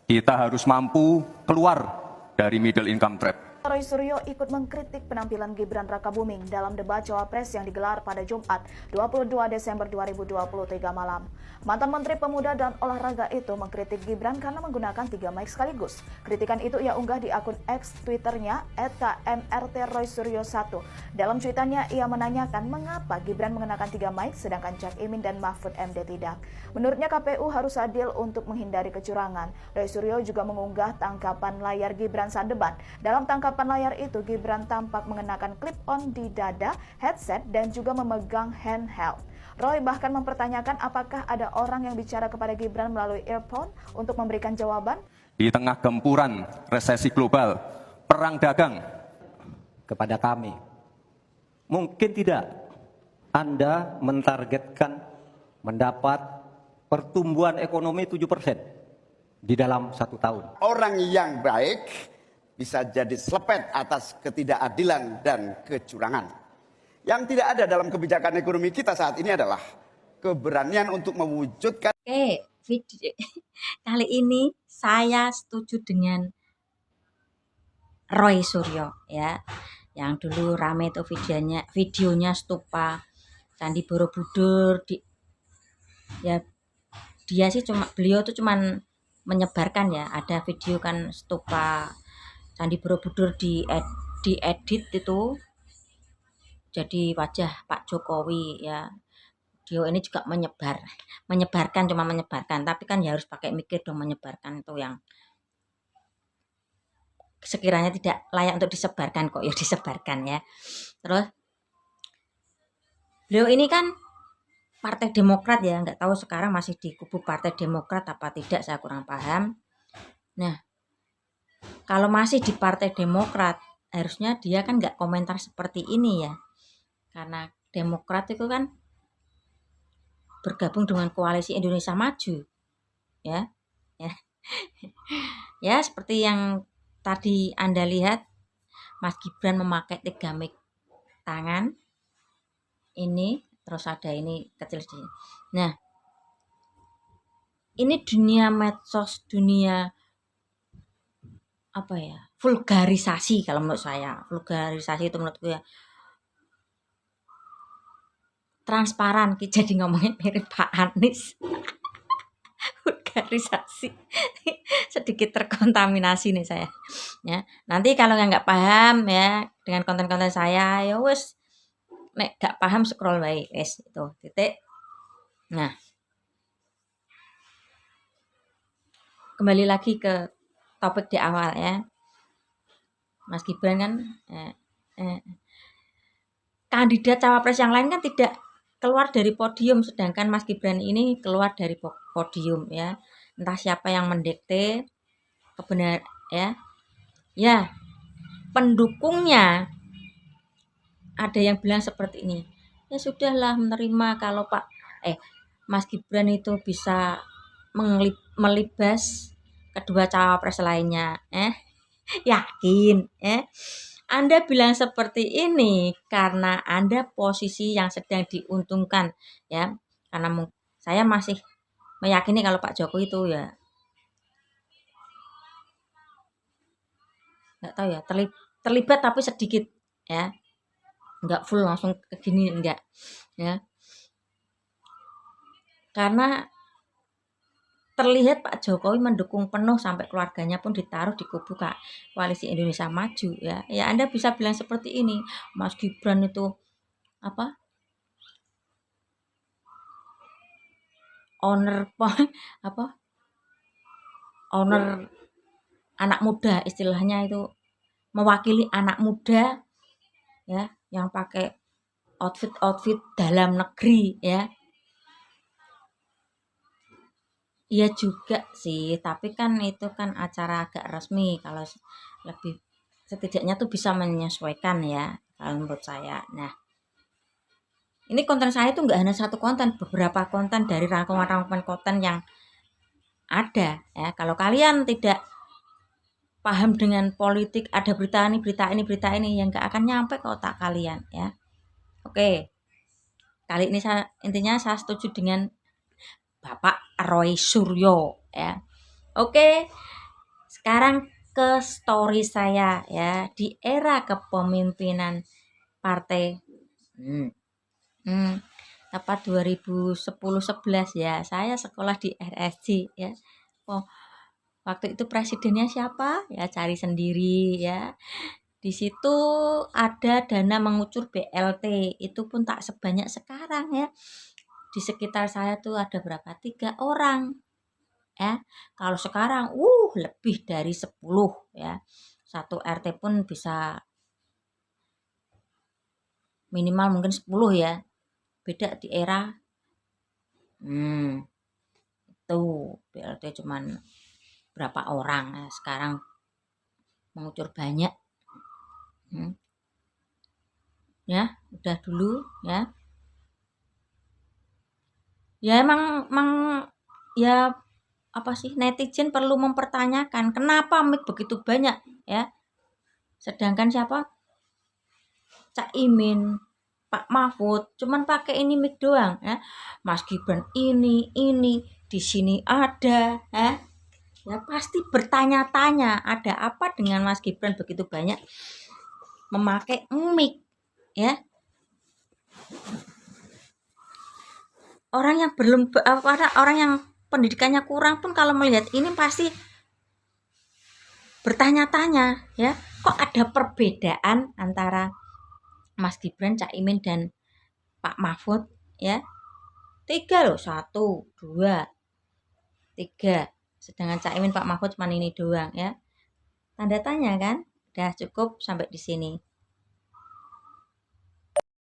Kita harus mampu keluar dari middle income trap. Roy Suryo ikut mengkritik penampilan Gibran Rakabuming dalam debat Cawapres yang digelar pada Jumat 22 Desember 2023 malam. Mantan Menteri Pemuda dan Olahraga itu mengkritik Gibran karena menggunakan 3 mic sekaligus. Kritikan itu ia unggah di akun X Twitternya @KMRT_Roy_Suryo1. Dalam cuitannya ia menanyakan mengapa Gibran mengenakan 3 mic sedangkan Cak Imin dan Mahfud MD tidak. Menurutnya KPU harus adil untuk menghindari kecurangan. Roy Suryo juga mengunggah tangkapan layar Gibran saat debat. Dalam tangkapan layar itu, Gibran tampak mengenakan clip-on di dada, headset, dan juga memegang handheld. Roy bahkan mempertanyakan apakah ada orang yang bicara kepada Gibran melalui earphone untuk memberikan jawaban. Di tengah gempuran resesi global, perang dagang, kepada kami, mungkin tidak Anda mentargetkan mendapat pertumbuhan ekonomi 7% di dalam 1 tahun. Orang yang baik bisa jadi selepet atas ketidakadilan dan kecurangan. Yang tidak ada dalam kebijakan ekonomi kita saat ini adalah keberanian untuk mewujudkan. Video kali ini saya setuju dengan Roy Suryo ya. Yang dulu rame itu videonya stupa Candi Borobudur ya, beliau tuh cuman menyebarkan ya. Ada video kan stupa Candi Borobudur diedit itu jadi wajah Pak Jokowi ya. Video ini juga menyebarkan, cuma menyebarkan, tapi kan ya harus pakai mikir dong, menyebarkan itu yang sekiranya tidak layak untuk disebarkan kok ya disebarkan ya. Terus beliau ini kan Partai Demokrat ya, nggak tahu sekarang masih di kubu Partai Demokrat apa tidak, saya kurang paham. Nah, kalau masih di Partai Demokrat, harusnya dia kan nggak komentar seperti ini ya. Karena Demokrat itu kan bergabung dengan Koalisi Indonesia Maju. Ya. Ya, seperti yang tadi Anda lihat, Mas Gibran memakai 3 mic tangan. Ini, terus ada ini kecil di sini. Nah, ini dunia medsos, dunia apa ya, vulgarisasi kalau menurut saya. Vulgarisasi itu menurutku ya transparan, jadi ngomongnya mirip Pak Anies. Vulgarisasi. Sedikit terkontaminasi nih saya ya. Nanti kalau yang nggak paham ya dengan konten-konten saya, ya wes nek nggak paham scroll baik wes itu titik. Nah, kembali lagi ke topik di awal ya. Mas Gibran kan kandidat cawapres yang lain kan tidak keluar dari podium, sedangkan Mas Gibran ini keluar dari podium ya. Entah siapa yang mendikte kebenar ya. Ya, pendukungnya ada yang bilang seperti ini. Ya sudahlah, menerima kalau Mas Gibran itu bisa melibas kedua cawapres lainnya. Yakin Anda bilang seperti ini karena Anda posisi yang sedang diuntungkan ya. Karena saya masih meyakini kalau Pak Jokowi itu ya nggak tahu ya, terlibat tapi sedikit ya, nggak full langsung ke gini, enggak ya. Karena terlihat Pak Jokowi mendukung penuh sampai keluarganya pun ditaruh di kubu Koalisi Indonesia Maju ya. Ya Anda bisa bilang seperti ini, Mas Gibran itu owner anak muda, istilahnya itu mewakili anak muda ya yang pakai outfit dalam negeri ya. Iya juga sih, tapi kan itu kan acara agak resmi, kalau lebih setidaknya tuh bisa menyesuaikan ya kalau menurut saya. Nah, ini konten saya tuh nggak hanya satu konten, beberapa konten dari rangkuman-rangkuman konten yang ada ya. Kalau kalian tidak paham dengan politik, ada berita ini yang nggak akan nyampe ke otak kalian ya. Oke, kali ini intinya saya setuju dengan Bapak Roy Suryo ya. Oke, Sekarang ke story saya ya, di era kepemimpinan partai 2010-11 ya, saya sekolah di RSC ya. Oh, waktu itu presidennya siapa? Ya cari sendiri ya. Di situ ada dana mengucur BLT, itu pun tak sebanyak sekarang ya. Di sekitar saya tuh ada berapa? 3 orang. Ya. Kalau sekarang lebih dari 10 ya. Satu RT pun bisa minimal mungkin 10 ya. Beda di era tuh BLT cuman berapa orang ya. Sekarang mengucur banyak. Ya, udah dulu ya. Ya emang ya apa sih, netizen perlu mempertanyakan kenapa mic begitu banyak ya. Sedangkan siapa? Cak Imin, Pak Mahfud cuman pakai ini mic doang ya. Mas Gibran ini di sini ada ya. Ya pasti bertanya-tanya ada apa dengan Mas Gibran begitu banyak memakai mic ya. Orang yang orang yang pendidikannya kurang pun kalau melihat ini pasti bertanya-tanya ya, kok ada perbedaan antara Mas Gibran, Cak Imin dan Pak Mahfud ya. 3 loh, 1, 2, 3. Sedangkan Cak Imin, Pak Mahfud cuma ini doang ya. Tanda tanya kan? Udah cukup sampai di sini.